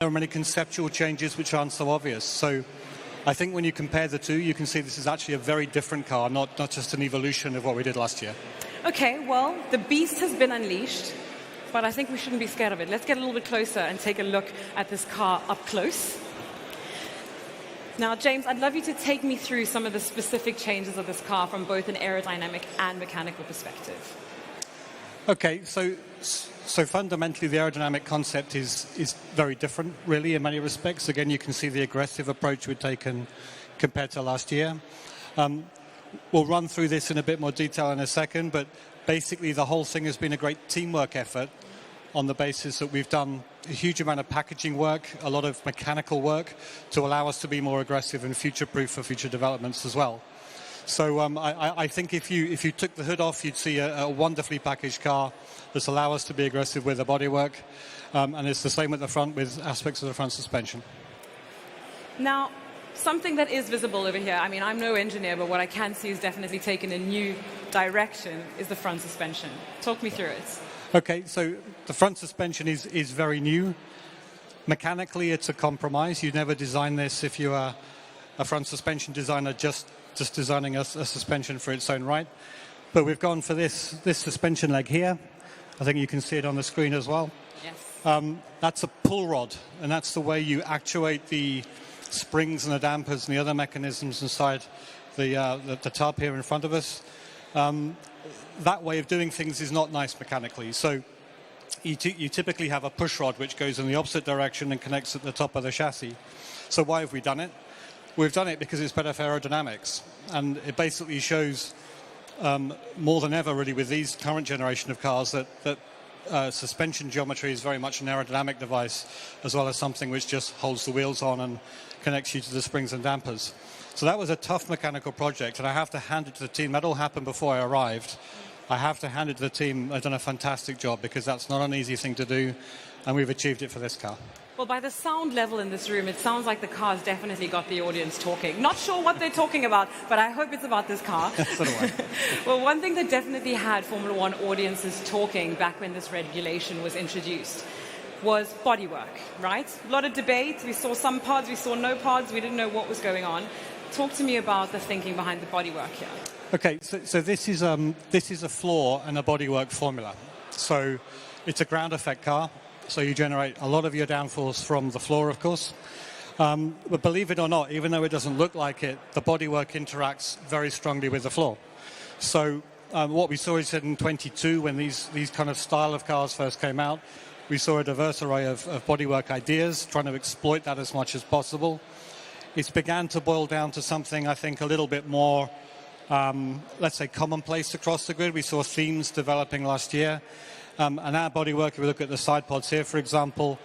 There are many conceptual changes which aren't so obvious. So I think when you compare the two, you can see this is actually a very different car, not just an evolution of what we did last year. Okay, well, the beast has been unleashed, but I think we shouldn't be scared of it. Let's get a little bit closer and take a look at this car up close. Now, James, I'd love you to take me through some of the specific changes of this car from both an aerodynamic and mechanical perspective. Okay, so fundamentally the aerodynamic concept is very different, really, in many respects. Again, you can see the aggressive approach we've taken compared to last year. We'll run through this in a bit more detail in a second, but basically the whole thing has been a great teamwork effort on the basis that we've done a huge amount of packaging work, a lot of mechanical work to allow us to be more aggressive and future-proof for future developments as well. So I think if you took the hood off, you'd see a wonderfully packaged car that's allow us to be aggressive with the bodywork, and it's the same at the front with aspects of the front suspension. Now, something that is visible over here, I mean, I'm no engineer, but what I can see is definitely taken a new direction, is the front suspension. Talk me through it. Okay, so the front suspension is very new. Mechanically, it's a compromise. You never design this if you are a front suspension designer just designing a suspension for its own right. But we've gone for this suspension leg here. I think you can see it on the screen as well. Yes. That's a pull rod, and that's the way you actuate the springs and the dampers and the other mechanisms inside the tub here in front of us. That way of doing things is not nice mechanically. So you typically have a push rod which goes in the opposite direction and connects at the top of the chassis. So why have we done it? We've done it because it's better for aerodynamics, and it basically shows more than ever really with these current generation of cars that suspension geometry is very much an aerodynamic device as well as something which just holds the wheels on and connects you to the springs and dampers. So that was a tough mechanical project, and I have to hand it to the team. That all happened before I arrived. I have to hand it to the team. They've done a fantastic job because that's not an easy thing to do, and we've achieved it for this car. Well, by the sound level in this room, it sounds like the car's definitely got the audience talking. Not sure what they're talking about, but I hope it's about this car. So do I. Well, one thing that definitely had Formula One audiences talking back when this regulation was introduced was bodywork, right? A lot of debate. We saw some pods, we saw no pods. We didn't know what was going on. Talk to me about the thinking behind the bodywork here. Okay, so this is a floor and a bodywork formula. So it's a ground effect car. So you generate a lot of your downforce from the floor, of course. But believe it or not, even though it doesn't look like it, the bodywork interacts very strongly with the floor. So what we saw is in 22, when these kind of style of cars first came out, we saw a diverse array of bodywork ideas, trying to exploit that as much as possible. It's began to boil down to something, I think, a little bit more, let's say, commonplace across the grid. We saw themes developing last year. And our bodywork, if we look at the side pods here, for example,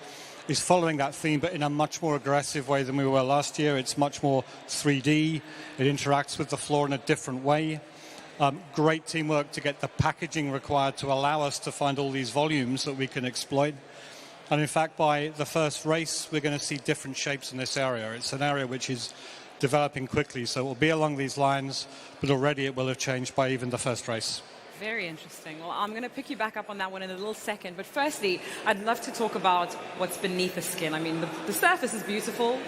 is following that theme, but in a much more aggressive way than we were last year. It's much more 3D. It interacts with the floor in a different way. Great teamwork to get the packaging required to allow us to find all these volumes that we can exploit. And in fact, by the first race, we're going to see different shapes in this area. It's an area which is developing quickly, so it will be along these lines, but already it will have changed by even the first race. Very interesting. Well, I'm going to pick you back up on that one in a little second. But firstly, I'd love to talk about what's beneath the skin. I mean, the surface is beautiful.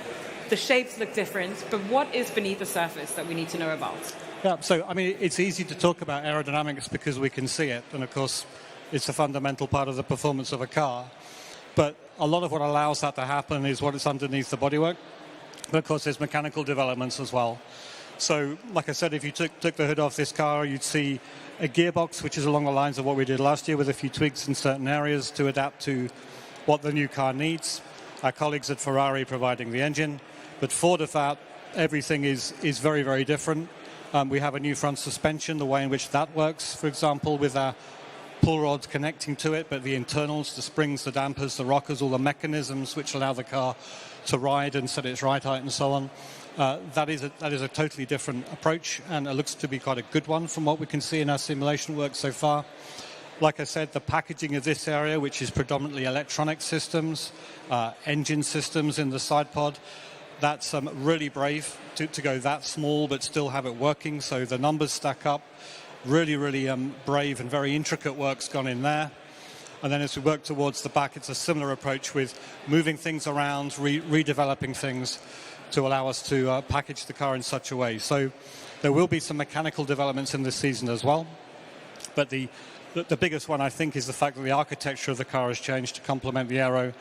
The shapes look different. But what is beneath the surface that we need to know about? Yeah, so, I mean, it's easy to talk about aerodynamics because we can see it. And, of course, it's a fundamental part of the performance of a car. But a lot of what allows that to happen is what is underneath the bodywork. But, of course, there's mechanical developments as well. So, like I said, if you took the hood off this car, you'd see a gearbox, which is along the lines of what we did last year with a few tweaks in certain areas to adapt to what the new car needs. Our colleagues at Ferrari providing the engine. But for that, everything is very, very different. We have a new front suspension, the way in which that works, for example, with our pull rods connecting to it, but the internals, the springs, the dampers, the rockers, all the mechanisms which allow the car to ride and set its right height and so on. That is a totally different approach, and it looks to be quite a good one from what we can see in our simulation work so far. Like I said, the packaging of this area, which is predominantly electronic systems, engine systems in the side pod, that's really brave to go that small but still have it working, so the numbers stack up. Really, really brave and very intricate work's gone in there. And then as we work towards the back, it's a similar approach with moving things around, redeveloping things to allow us to package the car in such a way. So there will be some mechanical developments in this season as well. But the biggest one, I think, is the fact that the architecture of the car has changed to complement the aero.